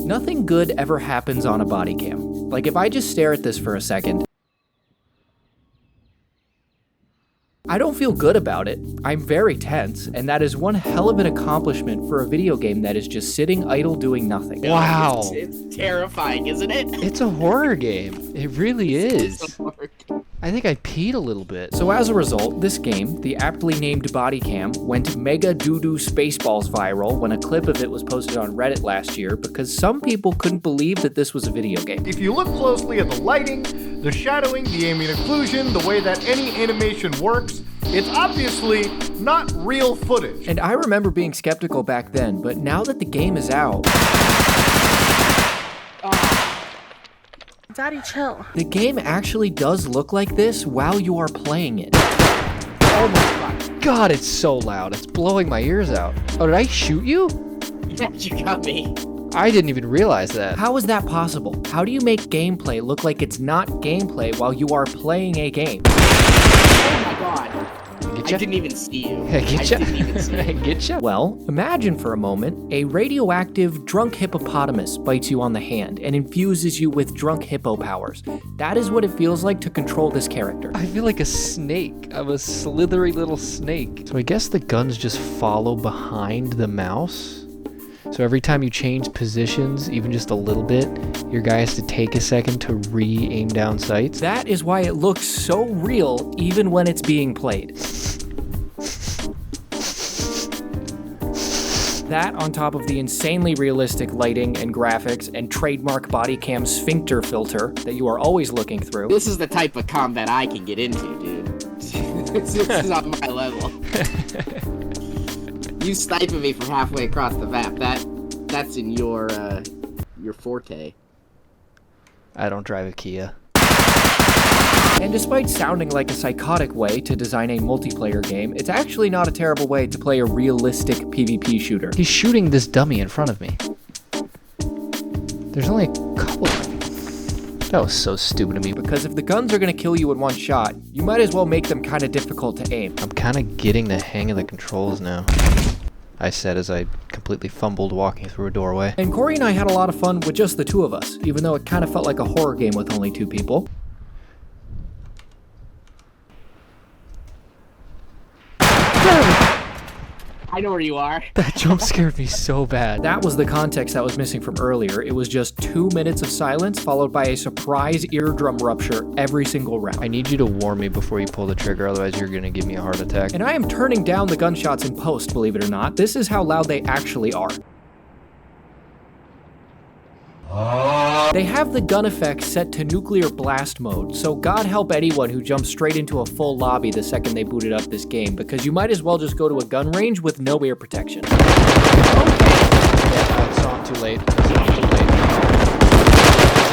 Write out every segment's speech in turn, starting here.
Nothing good ever happens on a body cam. Like, if I just stare at this for a second, I don't feel good about it. I'm very tense, and that is one hell of an accomplishment for a video game that is just sitting idle doing nothing. Wow. It's terrifying, isn't it? It's a horror game. It really is. It's a horror game. I think I peed a little bit. So as a result, this game, the aptly named Bodycam, went mega doo-doo spaceballs viral when a clip of it was posted on Reddit last year because some people couldn't believe that this was a video game. If you look closely at the lighting, the shadowing, the ambient occlusion, the way that any animation works, it's obviously not real footage. And I remember being skeptical back then, but now that the game is out, Daddy, chill. the game actually does look like this while you are playing it. Oh my god. God, it's so loud. It's blowing my ears out. Oh, did I shoot you? Yeah, you got me. I didn't even realize that. How is that possible? How do you make gameplay look like it's not gameplay while you are playing a game? Oh my god. Getcha? I didn't even see you. Getcha? I didn't even see you. Getcha? Well, imagine for a moment, a radioactive drunk hippopotamus bites you on the hand and infuses you with drunk hippo powers. That is what it feels like to control this character. I feel like a snake. I'm a slithery little snake. So I guess the guns just follow behind the mouse? So every time you change positions, even just a little bit, your guy has to take a second to re-aim down sights? That is why it looks so real even when it's being played. That on top of the insanely realistic lighting and graphics and trademark Bodycam sphincter filter that you are always looking through. This is the type of combat I can get into, dude. This is on my level. You sniping me from halfway across the map, that's in your forte. I don't drive a Kia. And despite sounding like a psychotic way to design a multiplayer game, it's actually not a terrible way to play a realistic PvP shooter. He's shooting this dummy in front of me. There's only a couple of them. That was so stupid of me. Because if the guns are going to kill you in one shot, you might as well make them kind of difficult to aim. I'm kind of getting the hang of the controls now, I said as I completely fumbled walking through a doorway. And Corey and I had a lot of fun with just the two of us, even though it kind of felt like a horror game with only two people. I know where you are. That jump scared me so bad. That was the context that was missing from earlier. It was just 2 minutes of silence followed by a surprise eardrum rupture every single round. I need you to warn me before you pull the trigger, otherwise you're gonna give me a heart attack. And I am turning down the gunshots in post, believe it or not. This is how loud they actually are. They have the gun effect set to nuclear blast mode, so God help anyone who jumps straight into a full lobby the second they booted up this game, because you might as well just go to a gun range with no ear protection. Yeah, I saw him too late.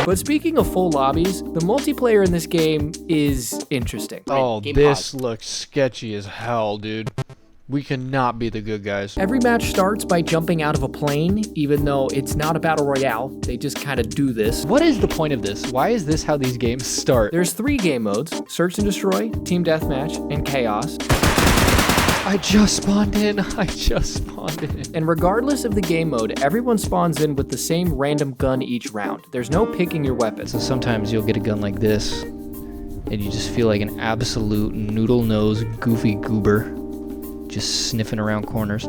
But speaking of full lobbies, the multiplayer in this game is interesting. Oh, Game this pause. looks sketchy as hell, dude. We cannot be the good guys. Every match starts by jumping out of a plane, even though it's not a battle royale. They just kind of do this. What is the point of this? Why is this how these games start? There's 3 game modes: Search and Destroy, Team Deathmatch, and Chaos. I just spawned in. And regardless of the game mode, everyone spawns in with the same random gun each round. There's no picking your weapons. So sometimes you'll get a gun like this, and you just feel like an absolute noodle-nosed goofy goober. Just sniffing around corners.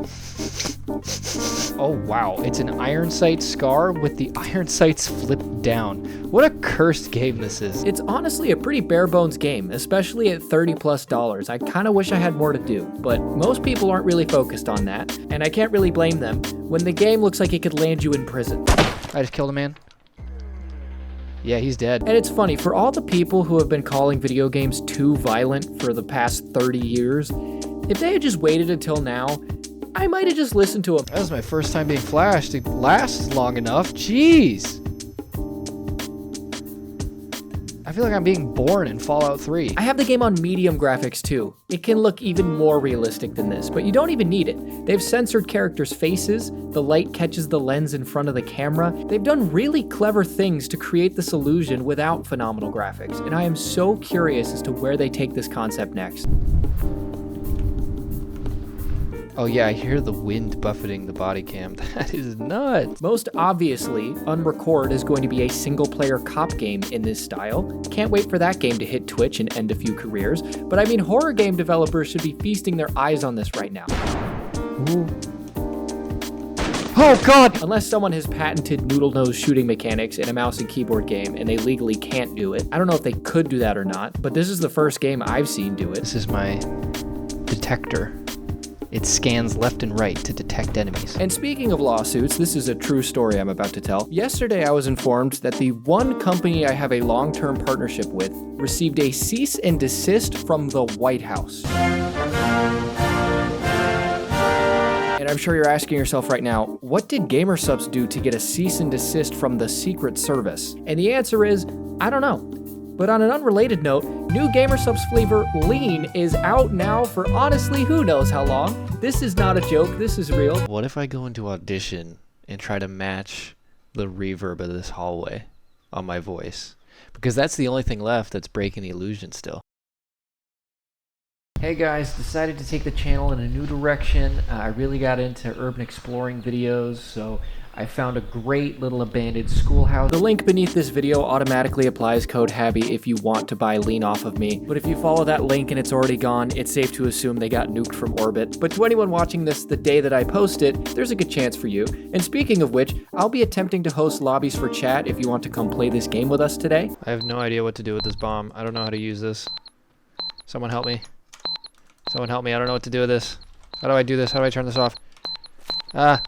Oh wow, it's an iron sight Scar with the iron sights flipped down. What a cursed game this is. It's honestly a pretty bare bones game, especially at $30+. I kind of wish I had more to do, but most people aren't really focused on that, and I can't really blame them when the game looks like it could land you in prison. I just killed a man. Yeah, he's dead. And it's funny, for all the people who have been calling video games too violent for the past 30 years, if they had just waited until now, I might have just listened to them. That was my first time being flashed. It lasts long enough. Jeez. I feel like I'm being born in Fallout 3. I have the game on medium graphics too. It can look even more realistic than this, but you don't even need it. They've censored characters' faces, the light catches the lens in front of the camera. They've done really clever things to create this illusion without phenomenal graphics, and I am so curious as to where they take this concept next. Oh yeah, I hear the wind buffeting the body cam. That is nuts. Most obviously, Unrecord is going to be a single-player cop game in this style. Can't wait for that game to hit Twitch and end a few careers. But I mean, horror game developers should be feasting their eyes on this right now. Ooh. Oh god! Unless someone has patented noodle nose shooting mechanics in a mouse and keyboard game and they legally can't do it. I don't know if they could do that or not, but this is the first game I've seen do it. This is my detector. It scans left and right to detect enemies. And speaking of lawsuits, this is a true story I'm about to tell. Yesterday, I was informed that the one company I have a long-term partnership with received a cease and desist from the White House. And I'm sure you're asking yourself right now, what did GamerSupps do to get a cease and desist from the Secret Service? And the answer is, I don't know. But on an unrelated note, new GamerSupps flavor Lean is out now for honestly who knows how long. This is not a joke, this is real. What if I go into Audition and try to match the reverb of this hallway on my voice? Because that's the only thing left that's breaking the illusion still. Hey guys, decided to take the channel in a new direction. I really got into urban exploring videos, so I found a great little abandoned schoolhouse. The link beneath this video automatically applies code HABBY if you want to buy Lean off of me. But if you follow that link and it's already gone, it's safe to assume they got nuked from orbit. But to anyone watching this the day that I post it, there's a good chance for you. And speaking of which, I'll be attempting to host lobbies for chat if you want to come play this game with us today. I have no idea what to do with this bomb. I don't know how to use this. Someone help me. Someone help me. I don't know what to do with this. How do I do this? How do I turn this off? Ah.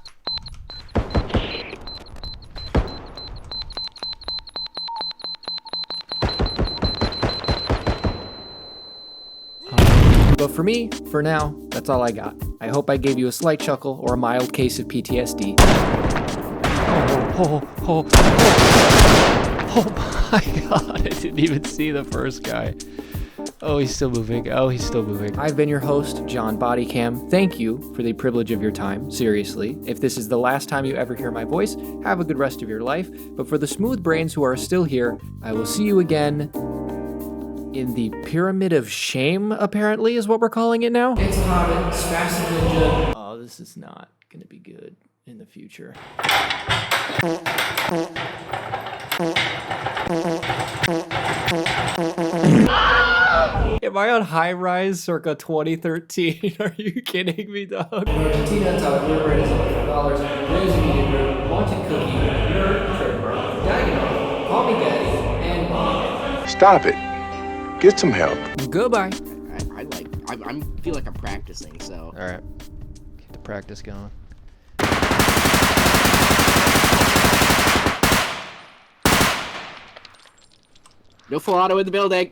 But for me, for now, that's all I got. I hope I gave you a slight chuckle or a mild case of PTSD. Oh my god, I didn't even see the first guy. Oh, he's still moving. Oh, he's still moving. I've been your host, John Bodycam. Thank you for the privilege of your time, seriously. If this is the last time you ever hear my voice, have a good rest of your life. But for the smooth brains who are still here, I will see you again in the Pyramid of Shame, apparently, is what we're calling it now. It's a Hobbit, Spastic Ninja. Oh, this is not gonna be good in the future. Am I on High Rise circa 2013? Are you kidding me, dog? Argentina, top your rate is $100. Raise medium room, wanted cookie, nerd, trademark, diagonal, call me daddy, and mom. Stop it. Get some help. Goodbye. I feel like I'm practicing, so. Alright. Get the practice going. No full auto in the building.